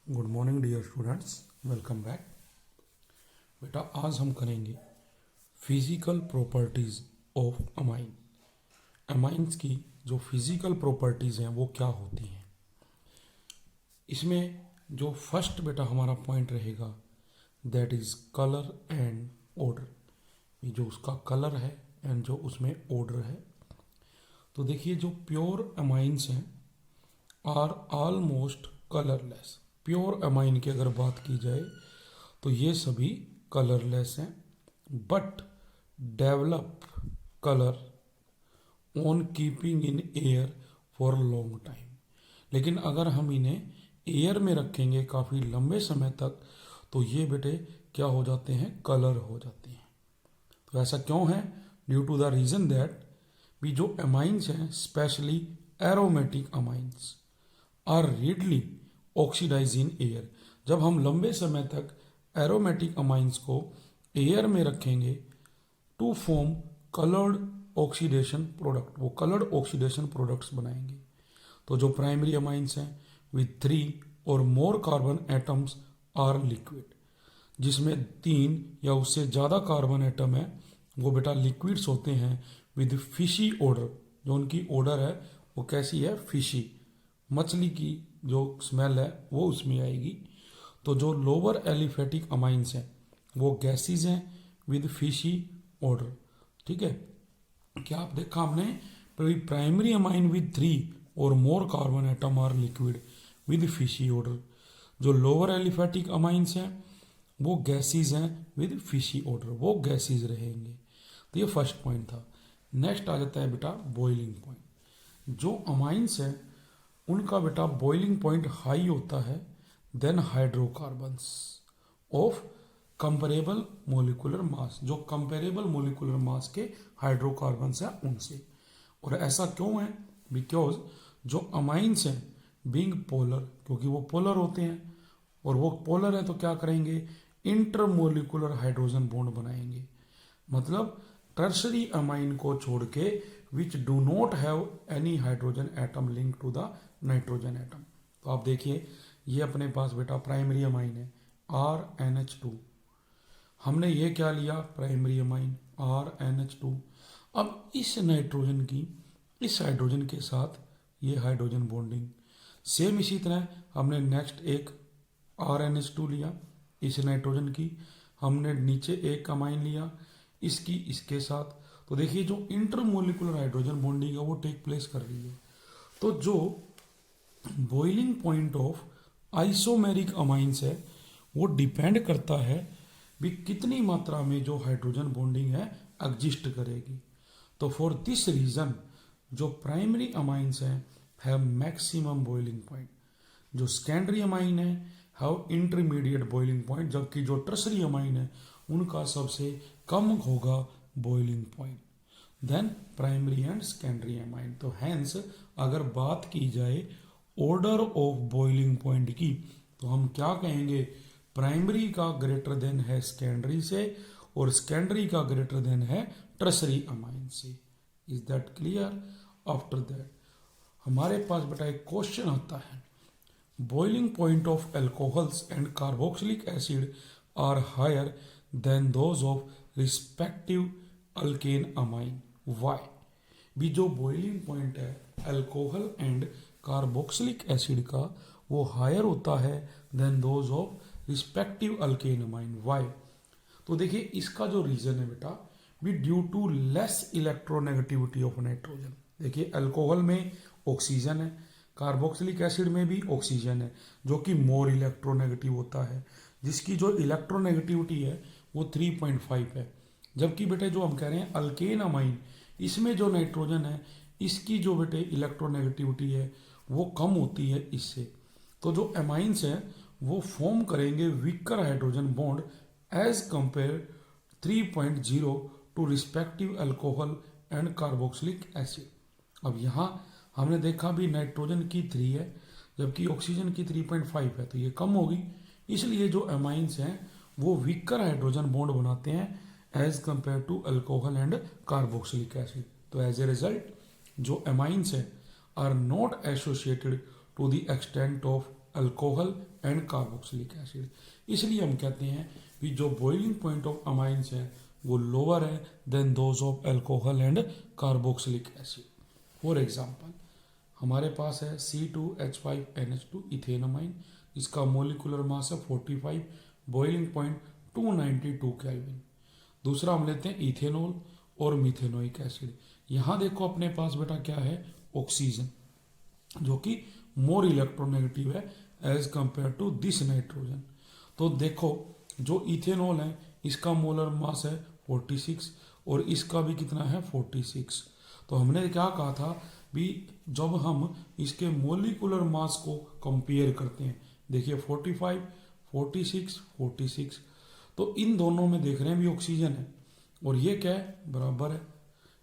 Good morning dear students, welcome back. बेटा आज हम करेंगे physical properties of amine. Amines की जो फिजिकल प्रॉपर्टीज़ हैं वो क्या होती हैं। इसमें जो फर्स्ट बेटा हमारा पॉइंट रहेगा that is colour and order. ये जो उसका कलर है एंड जो उसमें ऑर्डर है। तो देखिए जो प्योर अमाइंस हैं are almost colourless. Pure amine की अगर बात की जाए तो ये सभी कलरलेस हैं, but develop colour on keeping in air for long time. लेकिन अगर हम इन्हें एयर में रखेंगे काफ़ी लंबे समय तक तो ये बेटे क्या हो जाते हैं, कलर हो जाते हैं। तो ऐसा क्यों है? Due to the reason that भी जो अमाइंस हैं specially aromatic amines are readily oxidise in air. जब हम लंबे समय तक एरोमेटिक अमाइंस को एयर में रखेंगे to form coloured oxidation product, वो कलर्ड ऑक्सीडेशन प्रोडक्ट्स बनाएंगे। तो जो प्राइमरी अमाइंस हैं विथ 3 और more carbon atoms are liquid, जिसमें 3 या उससे ज़्यादा कार्बन एटम है वो बेटा लिक्विड्स होते हैं विद फिशी ऑर्डर। जो उनकी ऑर्डर है वो कैसी है, फिशी, मछली की जो स्मेल है वो उसमें आएगी। तो जो लोअर एलिफेटिक अमाइंस हैं वो गैसेस हैं विद फिशी ऑर्डर। ठीक है, क्या आप देखा हमने प्राइमरी अमाइन विद 3 और more carbon atom are liquid with fishy order. जो लोअर एलिफेटिक अमाइंस हैं वो गैसेस हैं विद फिशी ऑर्डर, वो गैसेस रहेंगे। तो ये फर्स्ट पॉइंट था। नेक्स्ट आ जाता है बेटा बॉइलिंग पॉइंट। जो अमाइंस हैं उनका बेटा बॉइलिंग पॉइंट हाई होता है than hydrocarbons of comparable molecular mass. जो कंपेरेबल मोलिकुलर मास के हाइड्रोकार्बन्स हैं उनसे। और ऐसा क्यों है? बिकॉज जो अमाइंस हैं बीइंग पोलर, क्योंकि वो पोलर होते हैं और वो पोलर है तो क्या करेंगे, इंटरमोलिकुलर हाइड्रोजन बॉन्ड बनाएंगे। मतलब टर्सरी अमाइन को छोड़ के which do not have any hydrogen atom link to the nitrogen atom. तो आप देखिए ये अपने पास बेटा प्राइमरी अमाइन है RNH2। हमने ये क्या लिया, प्राइमरी अमाइन RNH2। अब इस नाइट्रोजन की इस हाइड्रोजन के साथ ये हाइड्रोजन बॉन्डिंग सेम। इसी तरह हमने नेक्स्ट एक RNH2 लिया, इस नाइट्रोजन की हमने नीचे एक अमाइन लिया इसकी इसके साथ। तो देखिए जो इंटरमोलिकुलर हाइड्रोजन बॉन्डिंग है वो टेक प्लेस कर रही है। तो जो boiling point of isomeric amines है वो डिपेंड करता है भी कितनी मात्रा में जो हाइड्रोजन बॉन्डिंग है एग्जिस्ट करेगी। तो फॉर दिस रीजन जो प्राइमरी अमाइंस हैं हैव मैक्सिमम बॉइलिंग पॉइंट, जो सेकेंडरी अमाइन है हैव इंटरमीडिएट बॉइलिंग पॉइंट, जबकि जो टर्सरी अमाइन है उनका सबसे कम होगा boiling point than primary and secondary amine. तो हैंस अगर बात की जाए ऑर्डर ऑफ बॉइलिंग पॉइंट की तो हम क्या कहेंगे, प्राइमरी का ग्रेटर देन है सेकेंडरी से और सेकेंडरी का ग्रेटर देन है टर्सरी अमाइन से। Is that clear? After that हमारे पास बेटा एक क्वेश्चन आता है, boiling point of alcohols and carboxylic acid are higher than those of respective alkane amine, why? भी जो बॉइलिंग पॉइंट है अल्कोहल एंड कार्बोक्सिलिक एसिड का वो हायर होता है than those of respective alkane amine, why? तो देखिए इसका जो रीजन है बेटा भी due to less electronegativity of nitrogen. देखिए अल्कोहल में ऑक्सीजन है, कार्बोक्सिलिक एसिड में भी ऑक्सीजन है जो कि मोर इलेक्ट्रोनेगेटिव होता है, जिसकी जो इलेक्ट्रोनेगेटिविटी है वो 3.5 है। जबकि बेटे जो हम कह रहे हैं अल्केन अमाइन, इसमें जो नाइट्रोजन है इसकी जो बेटे इलेक्ट्रोनेगेटिविटी है वो कम होती है इससे। तो जो अमाइंस हैं वो फॉर्म करेंगे weaker hydrogen bond as compare 3.0 to respective alcohol and carboxylic acid. अब यहाँ हमने देखा भी नाइट्रोजन की 3 है जबकि ऑक्सीजन की 3.5 है, तो ये कम होगी। इसलिए जो अमाइंस हैं वो वीकर हाइड्रोजन बॉन्ड बनाते हैं as compare to alcohol and carboxylic acid. तो एज ए रिजल्ट जो अमाइंस हैं are not associated to the extent of alcohol and carboxylic acid. इसलिए हम कहते हैं कि जो बॉइलिंग पॉइंट ऑफ अमाइंस है वो लोअर है than those of alcohol and carboxylic acid. For example हमारे पास है C2H5NH2 इथेन अमाइन, इसका मोलिकुलर मास है 45, बॉइलिंग पॉइंट 292 केल्विन। दूसरा हम लेते हैं इथेनॉल और मिथेनोइक एसिड। यहाँ देखो अपने पास बेटा क्या है, ऑक्सीजन, जो कि मोर इलेक्ट्रोनेगेटिव है as compare to this nitrogen. तो देखो जो इथेनॉल है इसका मोलर मास है 46 और इसका भी कितना है 46। तो हमने क्या कहा था भी, जब हम इसके मोलिकुलर मास को कंपेयर करते हैं, देखिए 45, 46, 46, तो इन दोनों में देख रहे हैं भी ऑक्सीजन है और ये क्या है बराबर है।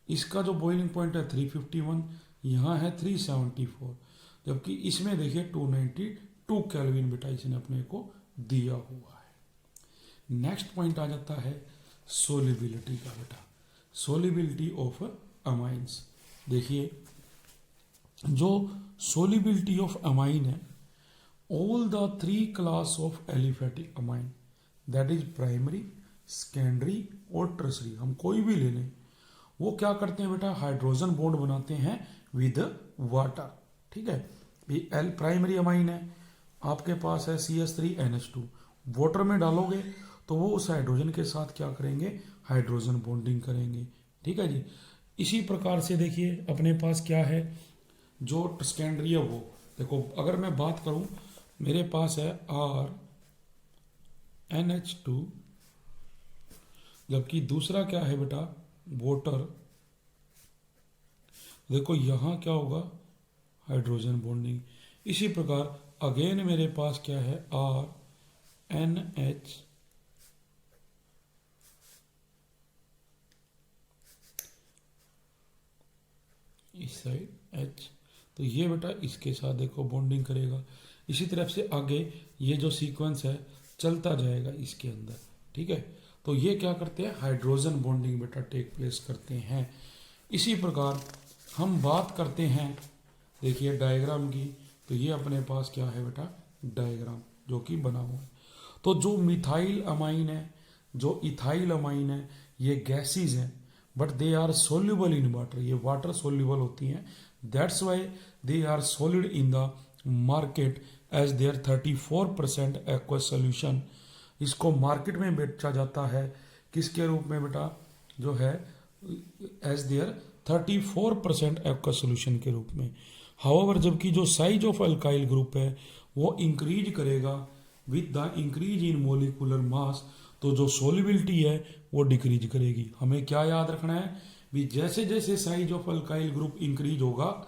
इसका जो बॉइलिंग पॉइंट है 351, यहाँ है 374, जबकि इसमें देखिए 292 केल्विन बेटा इसने अपने को दिया हुआ है। नेक्स्ट पॉइंट आ जाता है सोलिबिलिटी का बेटा, सोलिबिलिटी ऑफ अमाइंस। देखिए जो सोलिबिलिटी ऑफ अमाइन है, all the 3 class of aliphatic amine that is primary, secondary और टर्सरी, हम कोई भी ले लें, वो क्या करते हैं बेटा, हाइड्रोजन बॉन्ड बनाते हैं विद वाटर। ठीक है, ये एल प्राइमरी अमाइन है, आपके पास है CH3NH2, वाटर में डालोगे तो वो उस हाइड्रोजन के साथ क्या करेंगे, हाइड्रोजन बॉन्डिंग करेंगे। ठीक है जी। इसी प्रकार से देखिए अपने पास क्या है, जो सेकेंडरी है वो देखो, अगर मैं बात करूं मेरे पास है RNH2, जबकि दूसरा क्या है बेटा वाटर। देखो यहां क्या होगा, हाइड्रोजन बॉन्डिंग। इसी प्रकार अगेन मेरे पास क्या है RNH, इस साइड H, तो ये बेटा इसके साथ देखो बॉन्डिंग करेगा। इसी तरफ से आगे ये जो सीक्वेंस है चलता जाएगा इसके अंदर। ठीक है, तो ये क्या करते हैं, हाइड्रोजन बॉन्डिंग बेटा टेक प्लेस करते हैं। इसी प्रकार हम बात करते हैं देखिए डायग्राम की, तो ये अपने पास क्या है बेटा डायग्राम जो कि बना हुआ है। तो जो मिथाइल अमाइन है, जो इथाइल अमाइन है, ये गैसेज हैं but they are soluble in water, ये वाटर सोल्यूबल होती हैं, that's why they are solid in the market as their 34% aqueous solution. इसको मार्केट में बेचा जाता है किसके रूप में बेटा, जो है एज देयर 34% एक्वस सोल्यूशन के रूप में। हाउएवर जबकि जो साइज ऑफ अल्काइल ग्रुप है वो इंक्रीज करेगा with the increase in molecular mass, तो जो सोलिबिलिटी है वो डिक्रीज करेगी। हमें क्या याद रखना है भी, जैसे जैसे size of alkyl group increase होगा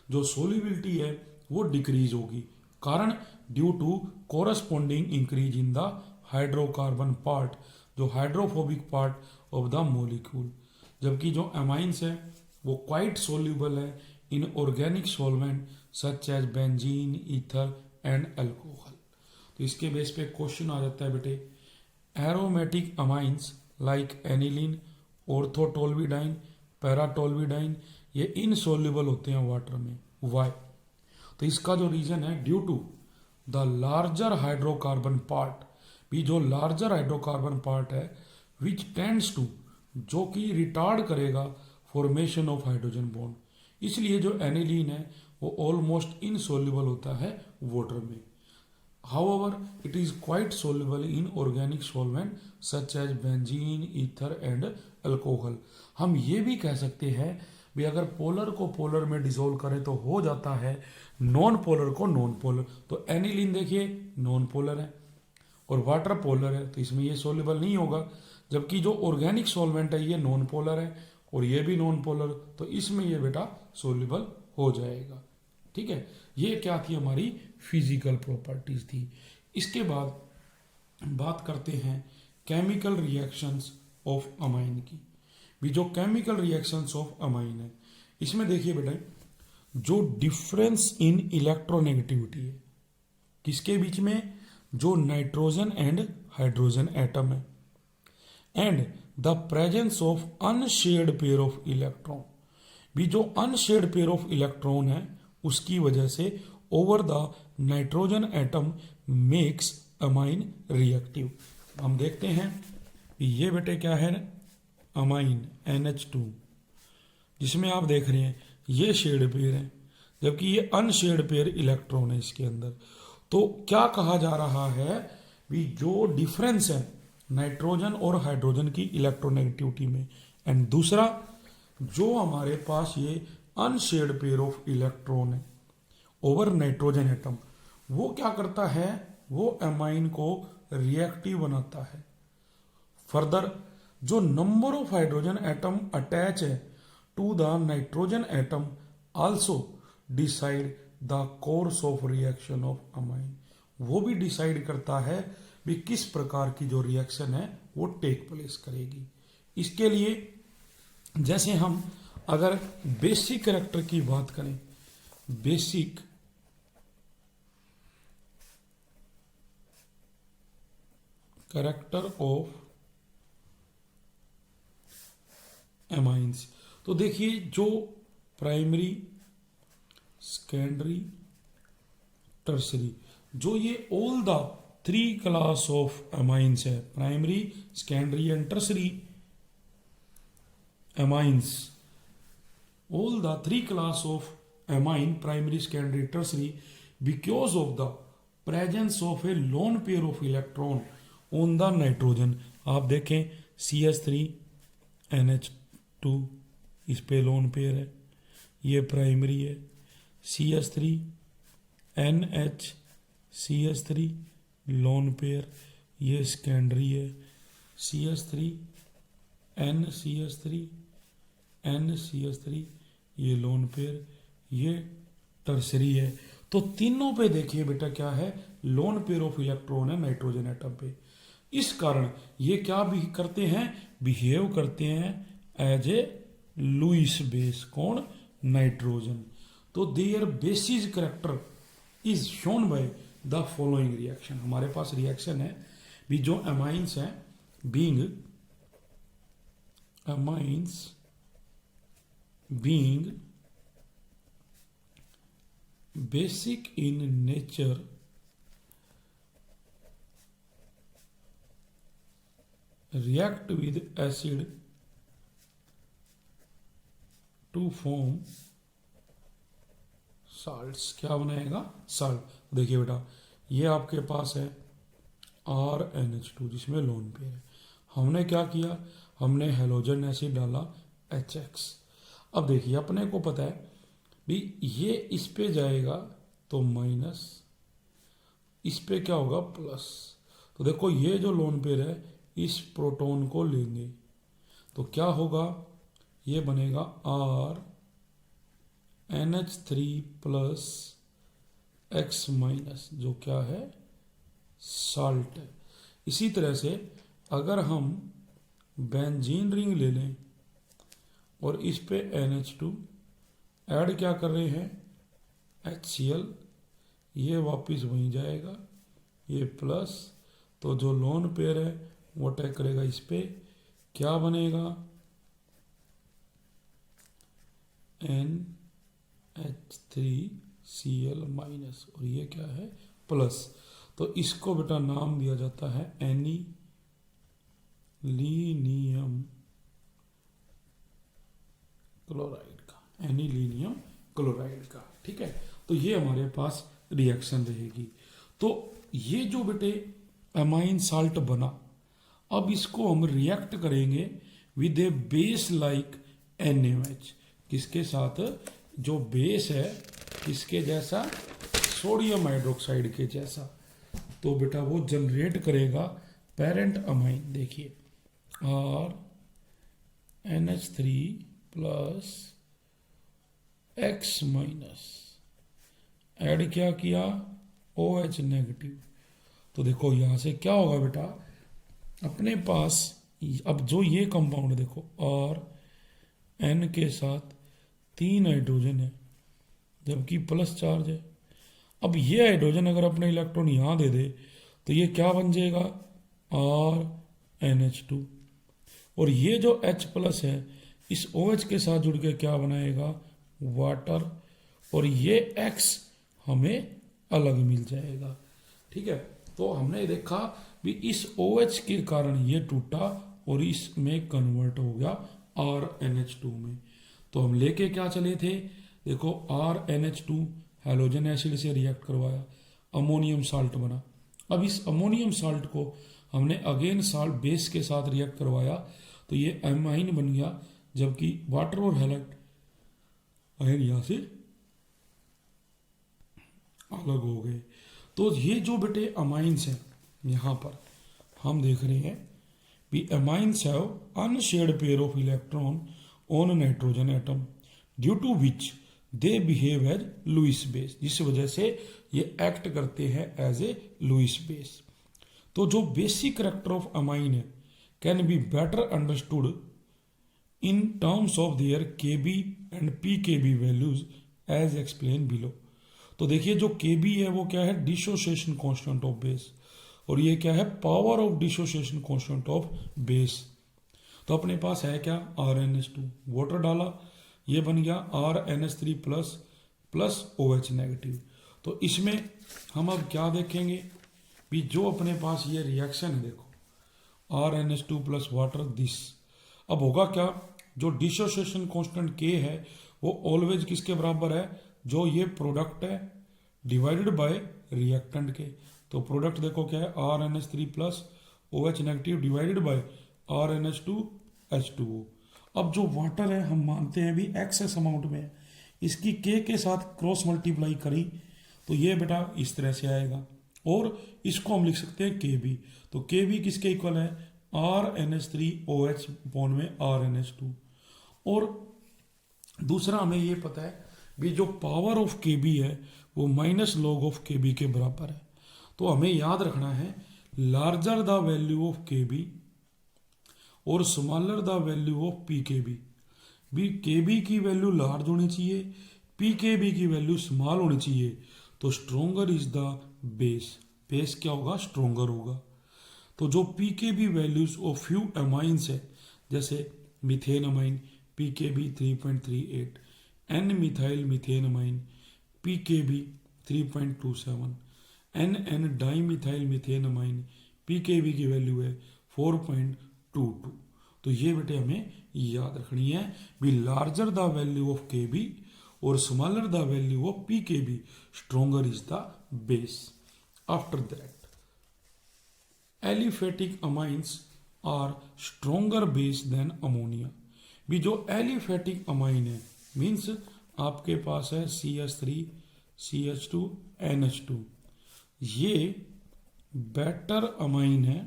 जो सोलिबिलिटी है वो डिक्रीज होगी, कारण due to corresponding increase in the hydrocarbon part, जो hydrophobic part of the molecule. जबकि जो अमाइंस है वो क्वाइट सोल्यूबल है in organic solvent such as benzene, ether and alcohol. तो इसके बेस पे क्वेश्चन आ जाता है बेटे, aromatic amines like aniline, orthotoluidine, paratoluidine, ये इनसोल्यूबल होते हैं वाटर में। वाई? तो इसका जो रीजन है, due to the larger hydrocarbon part, भी जो लार्जर हाइड्रोकार्बन पार्ट है विच टेंड्स टू, जो कि रिटार्ड करेगा फॉर्मेशन ऑफ हाइड्रोजन बॉन्ड। इसलिए जो एनिलीन है वो ऑलमोस्ट इनसोल्यूबल होता है वाटर में। However, it is quite soluble in organic solvent such as benzene, ether and alcohol. हम ये भी कह सकते हैं भी अगर पोलर को पोलर में डिसोल्व करें तो हो जाता है नॉन पोलर को नॉन पोलर। तो एनिलीन देखिए नॉन पोलर है और वाटर पोलर है, तो इसमें ये सोल्यूबल नहीं होगा। जबकि जो ऑर्गेनिक सॉल्वेंट है ये नॉन पोलर है और ये भी नॉन पोलर, तो इसमें ये बेटा सोल्यूबल हो जाएगा। ठीक है, ये क्या थी हमारी फिजिकल प्रॉपर्टीज थी। इसके बाद बात करते हैं केमिकल रिएक्शंस ऑफ अमाइन की। भी जो केमिकल रिएक्शंस ऑफ अमाइन है, इसमें देखिए बेटा जो डिफरेंस इन इलेक्ट्रोनेगेटिविटी है किसके बीच में, जो नाइट्रोजन एंड हाइड्रोजन एटम है, and the presence of unshared pair of electron. भी जो अनशेयर्ड पेयर ऑफ इलेक्ट्रॉन है उसकी वजह से over the nitrogen atom makes amine reactive। हम देखते हैं कि ये बेटे क्या है, अमाइन NH2, जिसमें आप देख रहे हैं ये शेड पेयर है, जबकि ये अनशेड पेयर इलेक्ट्रॉन है इसके अंदर। तो क्या कहा जा रहा है भी जो डिफरेंस है नाइट्रोजन और हाइड्रोजन की इलेक्ट्रोनेगेटिविटी में, एंड दूसरा जो हमारे पास ये अनशेड पेयर ऑफ इलेक्ट्रॉन है ओवर नाइट्रोजन एटम, वो क्या करता है, वो एमाइन को रिएक्टिव बनाता है। फर्दर जो number of hydrogen atom attach है to the nitrogen atom also decide the course of reaction of amine, वो भी डिसाइड करता है भी किस प्रकार की जो रिएक्शन है वो टेक प्लेस करेगी। इसके लिए जैसे हम अगर बेसिक कैरेक्टर की बात करें, बेसिक कैरेक्टर ऑफ एमाइंस, तो देखिए जो प्राइमरी, सेकेंडरी, टर्सरी, जो ये all the 3 class of amines है, primary, secondary and tertiary amines, all the 3 class of amine, primary, secondary, tertiary, because of the presence of a lone pair of electron on the nitrogen। आप देखें CH3 NH2 इस पे lone pair है, ये primary है, CH3 NH CH3 lone pair, ये secondary है, CH3 NCH3 NCH3 ये लोन पेयर, ये टर्सरी है। तो तीनों पे देखिए बेटा क्या है, लोन पेयर ऑफ इलेक्ट्रॉन है नाइट्रोजन एटम पे। इस कारण ये क्या भी करते हैं, बिहेव करते हैं एज ए लुईस बेस, कौन, नाइट्रोजन। तो their basis character is shown by the following reaction. हमारे पास रिएक्शन है भी जो अमाइंस है, being amines being basic in nature, react with acid to form salts। क्या बनाएगा, साल्ट। देखिए बेटा ये आपके पास है RNH2 जिसमें लोन पेयर है, हमने क्या किया, हमने हेलोजन एसिड डाला HX। अब देखिए अपने को पता है भी ये इस पे जाएगा तो माइनस, इस पे क्या होगा प्लस। तो देखो ये जो लोन पेयर है इस प्रोटॉन को लेंगे तो क्या होगा, ये बनेगा RNH3 प्लस X माइनस, जो क्या है, साल्ट है। इसी तरह से अगर हम बेंजीन रिंग ले लें और इस पे NH2 ऐड क्या कर रहे हैं, HCl, ये वापस वहीं जाएगा, ये प्लस, तो जो लोन पेयर है वो अटैक करेगा इस पे, क्या बनेगा, NH3Cl माइनस, और ये क्या है, प्लस। तो इसको बेटा नाम दिया जाता है एनिलीनियम क्लोराइड का, एनिलीनियम क्लोराइड का। ठीक है, तो ये हमारे पास रिएक्शन रहेगी। तो ये जो बेटे अमाइन साल्ट बना, अब इसको हम रिएक्ट करेंगे with A base like NaOH, किसके साथ, जो बेस है किसके जैसा, सोडियम हाइड्रोक्साइड के जैसा। तो बेटा वो जनरेट करेगा पेरेंट अमाइन, देखिए RNH3 plus X minus, add क्या किया, OH नेगेटिव। तो देखो यहां से क्या होगा बेटा, अपने पास अब जो ये कंपाउंड देखो, और N के साथ 3 हाइड्रोजन है जबकि प्लस चार्ज है। अब ये हाइड्रोजन अगर अपने इलेक्ट्रॉन यहां दे दे तो ये क्या बन जाएगा, RNH2, और ये जो H प्लस है इस OH के साथ जुड़ के क्या बनाएगा, वाटर, और ये X हमें अलग मिल जाएगा। ठीक है, तो हमने देखा भी इस OH के कारण ये टूटा और इसमें कन्वर्ट हो गया RNH2 में। तो हम लेके क्या चले थे, देखो RNH2 हैलोजन एसिड से रिएक्ट करवाया, अमोनियम साल्ट बना। अब इस अमोनियम साल्ट को हमने अगेन साल्ट बेस के साथ रिएक्ट करवाया तो ये एमाइन बन गया, जबकि वाटर और हैलाइड आयन यहां से अलग हो गए। तो ये जो बेटे अमाइंस हैं यहां पर हम देख रहे हैं भी amines have unshared pair of electron on nitrogen atom due to which they behave as Lewis base, जिस वजह से ये एक्ट करते हैं एज ए लुईस बेस। तो जो बेसिक कैरेक्टर ऑफ अमाइन है can be better understood in terms of their Kb and pKb values as explain below. तो देखिए जो Kb है वो क्या है, डिसोसिएशन कांस्टेंट ऑफ बेस, और ये क्या है, power of dissociation constant of base. तो अपने पास है क्या, RNH2, वाटर डाला, ये बन गया RNH3 plus plus OH negative. तो इसमें हम अब क्या देखेंगे भी जो अपने पास ये रिएक्शन है, देखो RNH2 प्लस वाटर दिस, अब होगा क्या, जो डिसोसिएशन कांस्टेंट K है वो ऑलवेज किसके बराबर है, जो ये प्रोडक्ट है डिवाइडेड बाय रिएक्टेंट के। तो प्रोडक्ट देखो क्या है, RNH3 plus OH negative divided by RNH2 H2O। अब जो वाटर है हम मानते हैं भी एक्सेस अमाउंट में है, इसकी K के साथ क्रॉस मल्टीप्लाई करी तो ये बेटा इस तरह से आएगा, और इसको हम लिख सकते हैं Kb। तो Kb किसके इक्वल है, RNH3OH बॉन्ड में RNH2। और दूसरा हमें ये पता है भी जो पावर ऑफ Kb है वो माइनस लॉग ऑफ Kb के बराबर है। तो हमें याद रखना है larger the value of Kb और smaller the value of pKb। भी Kb की वैल्यू लार्ज होनी चाहिए, pKb की वैल्यू स्मॉल होनी चाहिए, तो stronger is the base, base क्या होगा, स्ट्रोंगर होगा। तो जो pKb values of few amines है, जैसे methane amine pKb 3.38, n methyl methane amine pKb 3.27, n dimethyl methane amine pKb की वैल्यू है 4.22। तो ये बेटे हमें याद रखनी है भी larger the value of Kb और smaller the value of pKb, stronger is the base. After that aliphatic amines are stronger base than ammonia. भी जो एलिफेटिक अमाइन है मीन्स आपके पास है CH3 CH2 NH2, ये बेटर अमाइन है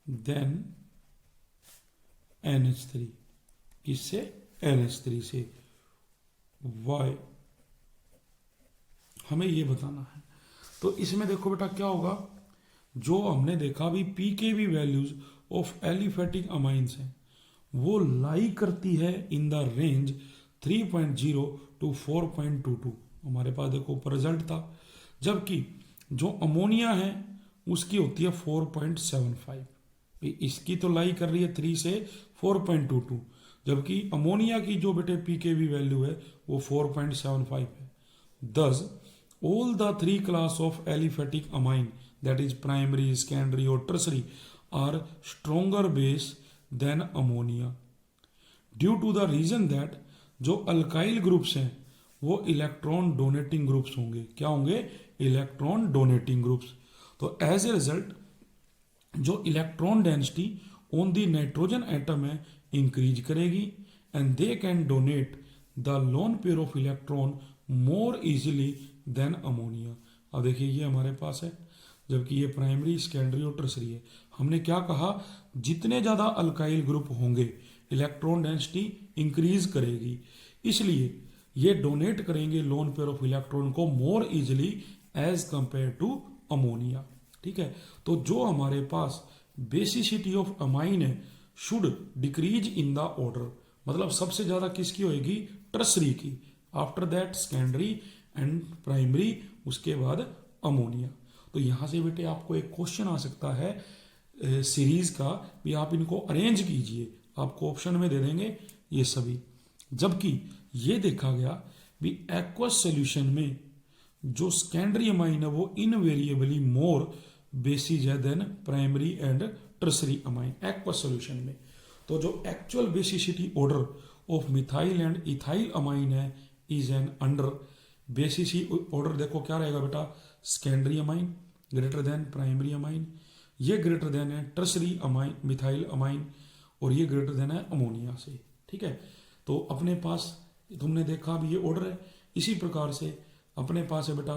then NH3, किससे, NH3 से। वाई हमें ये बताना है। तो इसमें देखो बेटा क्या होगा, जो हमने देखा भी pKb values of aliphatic amines हैं वो लाई करती है इन द रेंज 3.0 टू 4.22। हमारे पास देखो ऊपर रिजल्ट था, जबकि जो अमोनिया है उसकी होती है 4.75। इसकी तो लाई कर रही है 3 से 4.22, जबकि अमोनिया की जो बेटे pKb वैल्यू है वो 4.75 है। दस all the three class of aliphatic amine, that is primary, secondary or tertiary, are stronger base than ammonia due to the reason that जो अल्काइल ग्रुप्स हैं वो इलेक्ट्रॉन डोनेटिंग ग्रुप्स होंगे। क्या होंगे, इलेक्ट्रॉन डोनेटिंग ग्रुप्स। तो as a result जो electron density on the nitrogen atom है increase करेगी and they can donate the lone pair of electron more easily than ammonia. अब देखिए ये हमारे पास है, जबकि ये प्राइमरी, सेकेंडरी और टर्सरी है। हमने क्या कहा, जितने ज़्यादा अल्काइल ग्रुप होंगे इलेक्ट्रॉन डेंसिटी इंक्रीज करेगी, इसलिए ये डोनेट करेंगे लोन पेयर ऑफ इलेक्ट्रॉन को more easily as compare to ammonia. ठीक है, तो जो हमारे पास बेसिसिटी ऑफ अमाइन है should decrease in the order, मतलब सबसे ज़्यादा किसकी होगी, टर्सरी की, after that secondary and primary, उसके बाद अमोनिया। तो यहाँ से बेटे आपको एक क्वेश्चन आ सकता है सीरीज का भी, आप इनको अरेंज कीजिए, आपको ऑप्शन में दे देंगे ये सभी, जबकि ये देखा गया भी एक्वस सोल्यूशन में जो सेकेंडरी अमाइन है वो इनवेरिएबली मोर बेसिस है than primary and tertiary amine aqueous solution में। तो जो actual basicity order of methyl and ethyl amine है is an under basicity order देखो क्या रहेगा बेटा, secondary amine greater than primary amine, ये ग्रेटर देन है टर्सरी अमाइन मिथाइल अमाइन, और ये ग्रेटर देन है अमोनिया से। ठीक है, तो अपने पास तुमने देखा भी ये ऑर्डर है। इसी प्रकार से अपने पास है बेटा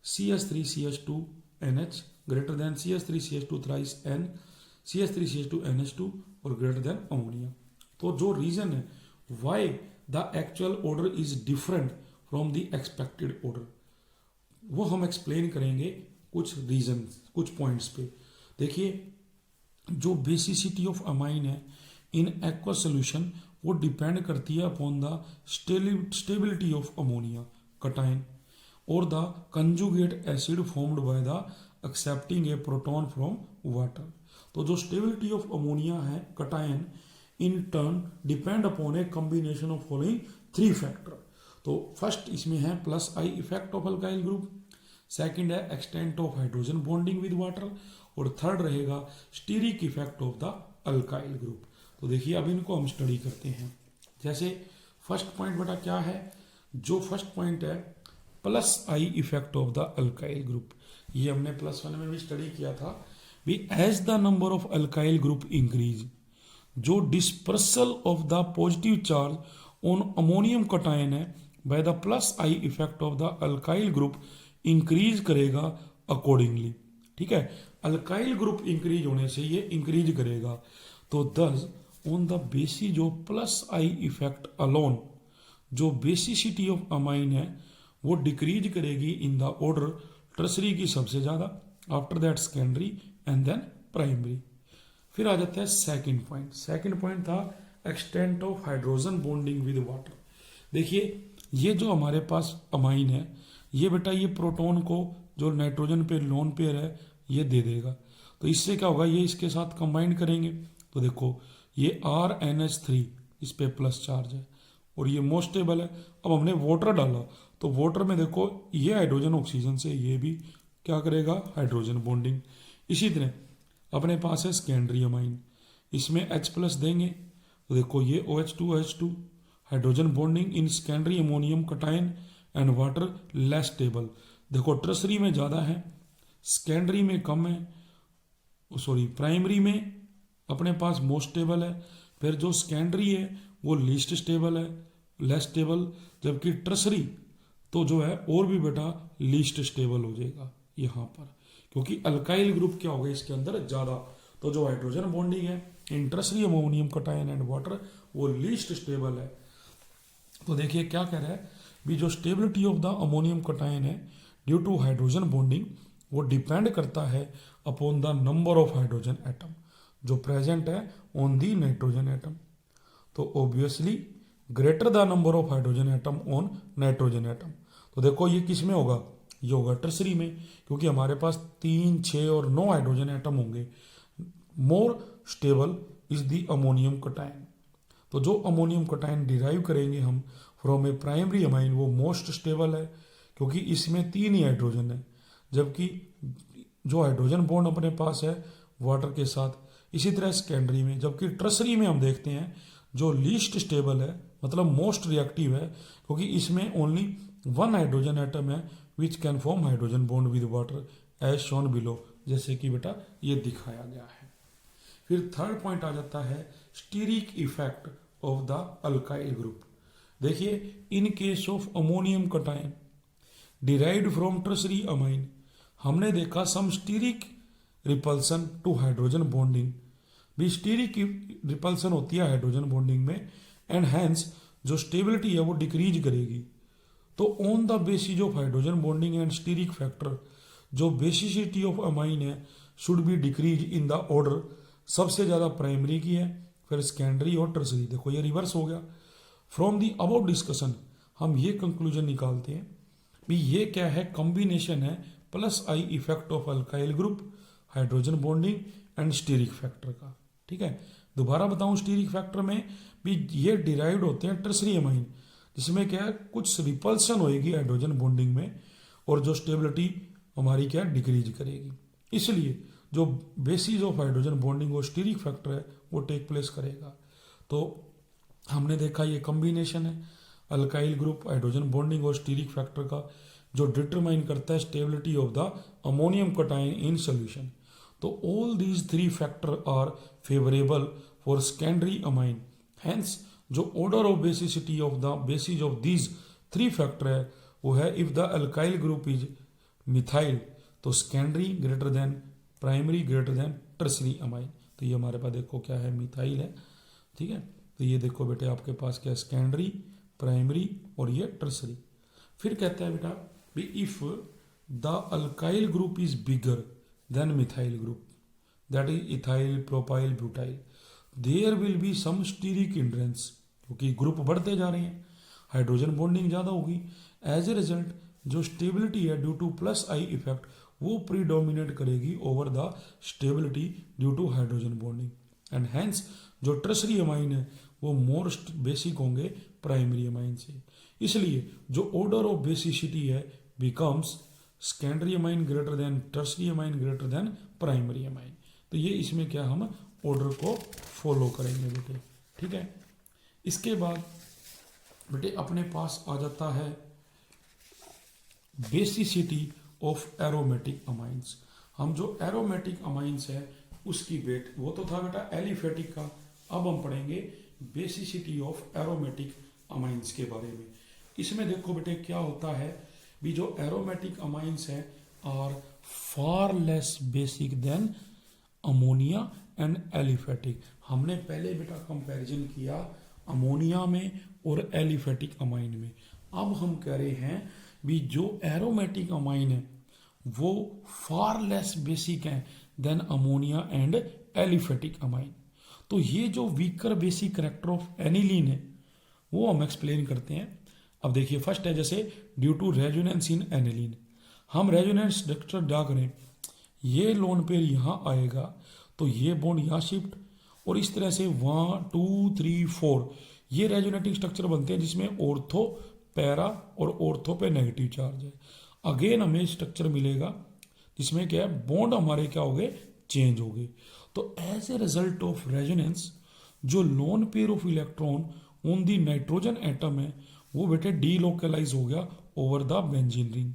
CH3CH2NH greater than CH3CH2 thrice N, CH3CH2NH2 और ग्रेटर देन अमोनिया। तो जो रीजन है why the actual order is different from the expected order, वो हम एक्सप्लेन करेंगे कुछ रीजन कुछ पॉइंट्स पे। देखिए जो बेसिसिटी ऑफ अमाइन है इन एक्वस सोल्यूशन वो डिपेंड करती है upon the stability of ammonia cation और the conjugate acid formed by the accepting a proton from water. तो जो स्टेबिलिटी ऑफ अमोनिया है cation in turn depend upon a combination of following 3 factor. तो first इसमें है plus I effect of alkyl group, second है extent of hydrogen bonding with water, और third रहेगा steric effect of the alkyl group. तो देखिए अब इनको हम स्टडी करते हैं। जैसे फर्स्ट पॉइंट बेटा क्या है, जो फर्स्ट पॉइंट है plus I effect of the alkyl group, ये हमने +1 में भी स्टडी किया था भी as the number of alkyl group increase, जो dispersal of the positive charge on ammonium cation है by the plus I effect of the alkyl group increase करेगा अकॉर्डिंगली। ठीक है, अल्काइल ग्रुप इंक्रीज होने से ये इंक्रीज करेगा। तो दस on the basis of plus I effect alone, जो बेसिसिटी ऑफ अमाइन है वो डिक्रीज करेगी इन द ऑर्डर टर्सरी की सबसे ज्यादा, after that secondary and then primary. फिर आ जाता है सेकंड पॉइंट। सेकंड पॉइंट था extent of hydrogen bonding with water. देखिए ये जो हमारे पास अमाइन है ये बेटा ये प्रोटॉन को जो नाइट्रोजन पे लोन पेयर है ये दे देगा। तो इससे क्या होगा, ये इसके साथ कंबाइन करेंगे तो देखो ये RNH3 इस पे प्लस चार्ज है और ये मोस्ट स्टेबल है। अब हमने वाटर डाला तो वाटर में देखो ये हाइड्रोजन ऑक्सीजन से ये भी क्या करेगा हाइड्रोजन बॉन्डिंग। इसी तरह अपने पास है सेकेंडरी अमाइन, इसमें H+ देंगे तो देखो ये OH2 hydrogen bonding in secondary ammonium cation and water less stable. देखो टर्सरी में ज़्यादा है, सेकेंडरी में कम है, सॉरी प्राइमरी में अपने पास मोस्ट स्टेबल है, फिर जो सेकेंडरी है वो लीस्ट स्टेबल है लेस स्टेबल, जबकि टर्सरी तो जो है और भी बेटा लीस्ट स्टेबल हो जाएगा यहाँ पर, क्योंकि अल्काइल ग्रुप क्या होगा इसके अंदर ज़्यादा। तो जो हाइड्रोजन बॉन्डिंग है in tertiary ammonium cation and water वो लीस्ट स्टेबल है। तो देखिए क्या कह रहा है भी जो stability of the ammonium cation है ड्यू टू हाइड्रोजन बॉन्डिंग वो डिपेंड करता है upon the number of hydrogen atom जो प्रेजेंट है ऑन दी नाइट्रोजन एटम। तो obviously greater the number of hydrogen atom on nitrogen atom. तो देखो ये किस में होगा, ये होगा टर्सरी में, क्योंकि हमारे पास 3, 6 और 9 हाइड्रोजन एटम होंगे। More stable is the ammonium cation. तो जो अमोनियम कटायन डिराइव करेंगे हम फ्रॉम ए प्राइमरी अमाइन वो मोस्ट स्टेबल है, क्योंकि इसमें 3 ही हाइड्रोजन है, जबकि जो हाइड्रोजन बॉन्ड अपने पास है वाटर के साथ। इसी तरह सेकेंडरी में, जबकि टर्सरी में हम देखते हैं जो लीस्ट स्टेबल है मतलब मोस्ट रिएक्टिव है, क्योंकि इसमें ओनली 1 हाइड्रोजन एटम है which can form hydrogen bond with water as shown below, जैसे कि बेटा ये दिखाया गया है। फिर थर्ड पॉइंट आ जाता है steric effect of the alkyl group. देखिए in case of ammonium cation derived from tertiary amine हमने देखा some steric repulsion to hydrogen bonding, भी स्टीरिक रिपल्सन होती है हाइड्रोजन बॉन्डिंग में एंड हैंस जो स्टेबिलिटी है वो डिक्रीज करेगी। तो on the basis of hydrogen bonding and steric factor जो बेसिसिटी ऑफ अमाइन है should be decrease in the order, सबसे ज़्यादा प्राइमरी की है फिर सेकेंडरी और टर्सरी। देखो ये रिवर्स हो गया। फ्रॉम दी अबाउट डिस्कशन हम ये कंक्लूजन निकालते हैं भी ये क्या है, कॉम्बिनेशन है plus I effect of alkyl group hydrogen bonding and steric factor का। ठीक है, दोबारा बताऊं स्टीरिक फैक्टर में भी ये डिराइव्ड होते हैं टर्सरी अमाइन, जिसमें क्या है कुछ रिपल्सन होएगी हाइड्रोजन बॉन्डिंग में और जो स्टेबिलिटी हमारी क्या डिक्रीज करेगी। इसलिए जो बेसिस ऑफ हाइड्रोजन बॉन्डिंग और स्टीरिक फैक्टर है वो टेक प्लेस करेगा। तो हमने देखा ये कॉम्बिनेशन है अल्काइल ग्रुप हाइड्रोजन बॉन्डिंग और स्टीरिक फैक्टर का जो डिटरमाइन करता है stability of the ammonium cation in solution. तो all these three factor are favourable for secondary amine. Hence जो order of basicity of the basis of these three factor है वो है if the alkyl group is methyl तो secondary greater than primary greater than tertiary amine. तो ये हमारे पास देखो क्या है मिथाइल है, ठीक है। तो ये देखो बेटे आपके पास क्या सेकेंडरी प्राइमरी और ये टर्सरी। फिर कहता है बेटा भी if the alkyl group is bigger than methyl group that is ethyl propyl butyl there will be some steric hindrance क्योंकि ग्रुप बढ़ते जा रहे हैं हाइड्रोजन बॉन्डिंग ज़्यादा होगी। एज ए रिजल्ट जो स्टेबिलिटी है due to plus I effect वो प्रीडोमिनेट करेगी over the stability due to hydrogen bonding and hence जो टर्सरी अमाइन है वो मोर बेसिक होंगे प्राइमरी अमाइन से। इसलिए जो ऑर्डर ऑफ बेसिसिटी है becomes secondary amine greater than tertiary amine greater than primary amine. तो ये इसमें क्या हम ऑर्डर को फॉलो करेंगे बेटे, ठीक है। इसके बाद बेटे अपने पास आ जाता है बेसिसिटी ऑफ एरोमेटिक अमाइंस। हम जो एरोमेटिक अमाइंस है उसकी वेट वो तो था बेटा एलिफेटिक का, अब हम पढ़ेंगे बेसिसिटी ऑफ एरोमेटिक अमाइंस के बारे में। इसमें देखो बेटे क्या होता है भी जो एरोमेटिक अमाइंस है are far less basic than ammonia and aliphatic. हमने पहले बेटा कंपैरिजन किया अमोनिया में और एलिफेटिक अमाइन में। अब हम कह रहे हैं भी जो एरोमेटिक अमाइन है वो फार लेस बेसिक है than ammonia and aliphatic amine. तो ये जो weaker basic character of aniline है वो हम एक्सप्लेन करते हैं। अब देखिए फर्स्ट है जैसे due to resonance in aniline, हम रेजोनेंस स्ट्रक्चर ड्रा करें ये लोन पेयर यहाँ आएगा तो ये बॉन्ड यहाँ शिफ्ट और इस तरह से 1 2 3 4 ये रेजोनेटिंग स्ट्रक्चर बनते हैं जिसमें ऑर्थो पैरा और ऑर्थो पे नेगेटिव चार्ज है। अगेन हमें स्ट्रक्चर मिलेगा जिसमें क्या है बॉन्ड हमारे क्या हो गए चेंज हो गए। तो as a result of resonance जो lone pair of electron on the nitrogen atom है वो बेटे डीलोकलाइज हो गया over the benzene ring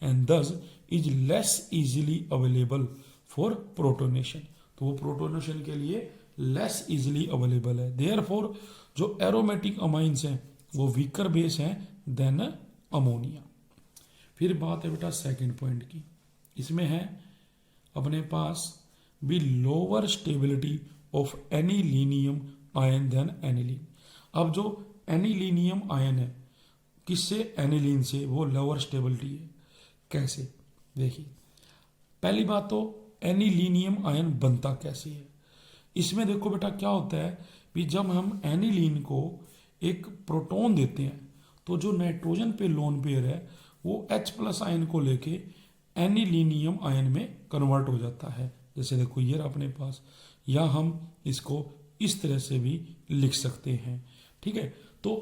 and thus is less easily available for protonation. तो वो प्रोटोनेशन के लिए लेस इजीली अवेलेबल है। देयरफॉर जो एरोमेटिक अमाइंस हैं वो वीकर बेस हैं देन अमोनिया। फिर बात है बेटा सेकंड पॉइंट की, इसमें है अपने पास भी lower stability of anilinium ion than aniline. अब जो एनिलीनियम आयन है किससे एनिलीन से वो लोअर स्टेबिलिटी है। कैसे देखिए पहली बात तो एनिलीनियम आयन बनता कैसे है। इसमें देखो बेटा क्या होता है कि जब हम एनिलीन को एक प्रोटॉन देते हैं तो जो नाइट्रोजन पे लोन पेयर है वो H+ आयन को लेके एनिलीनियम आयन में कन्वर्ट हो जाता है। जैसे देखो ये अपने पास, या हम इसको इस तरह से भी लिख सकते हैं, ठीक है। तो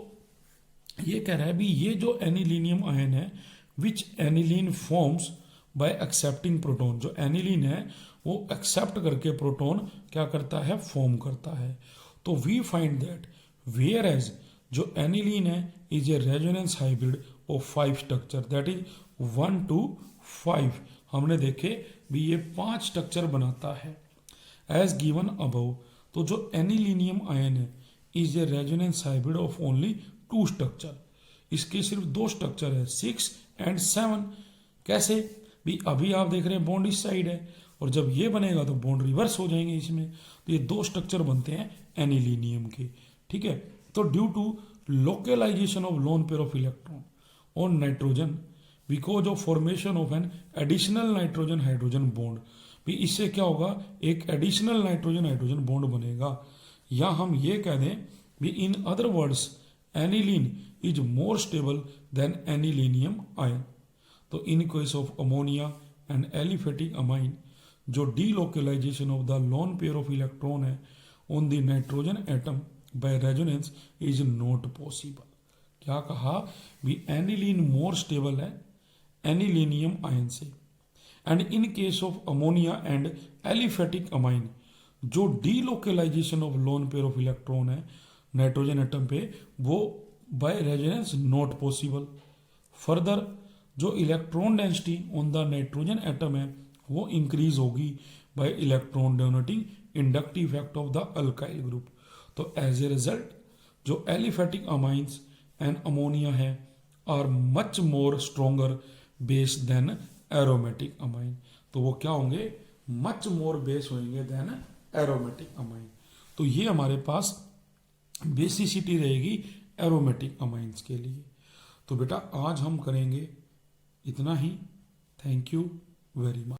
ये कह रहा है भी ये जो एनिलीनियम आयन है which aniline forms by accepting proton, जो एनिलीन है वो एक्सेप्ट करके प्रोटॉन क्या करता है फॉर्म करता है। तो we find that whereas जो एनिलीन है is a resonance hybrid of 5 structure that is 1 to 5। हमने देखे भी ये 5 स्ट्रक्चर बनाता है एज गिवन अबव। तो जो एनिलीनियम आयन है is a resonance hybrid of only 2 structure, इसके सिर्फ 2 स्ट्रक्चर है 6 and 7। कैसे भी अभी आप देख रहे हैं बॉन्ड इस साइड है और जब ये बनेगा तो बॉन्ड रिवर्स हो जाएंगे इसमें। तो ये 2 स्ट्रक्चर बनते हैं एनिलीनियम के, ठीक है। तो due to localization of lone pair of electron on nitrogen because of formation of an additional nitrogen hydrogen bond, भी इससे क्या होगा एक एडिशनल नाइट्रोजन हाइड्रोजन बॉन्ड बनेगा। या हम ये कह दें भी in other words aniline is more stable than anilinium ion. तो in case of ammonia and aliphatic amine जो delocalisation of the lone pair of electron है on the nitrogen atom by resonance is not possible, क्या कहा भी aniline more stable है anilinium ion से। And in case of ammonia and aliphatic amine, जो delocalisation of lone pair of electron है nitrogen atom पे, वो bye resonance not possible. Further जो electron density on the nitrogen atom है वो increase होगी by electron donating inductive effect of the alkyl group. तो as a result जो aliphatic amines and ammonia है are much more stronger base than aromatic amine. तो वो क्या होंगे, मच मोर बेस होंगे देन एरोमेटिक अमाइन। तो ये हमारे पास बेसिसिटी रहेगी एरोमेटिक अमाइंस के लिए। तो बेटा आज हम करेंगे इतना ही। Thank you very much.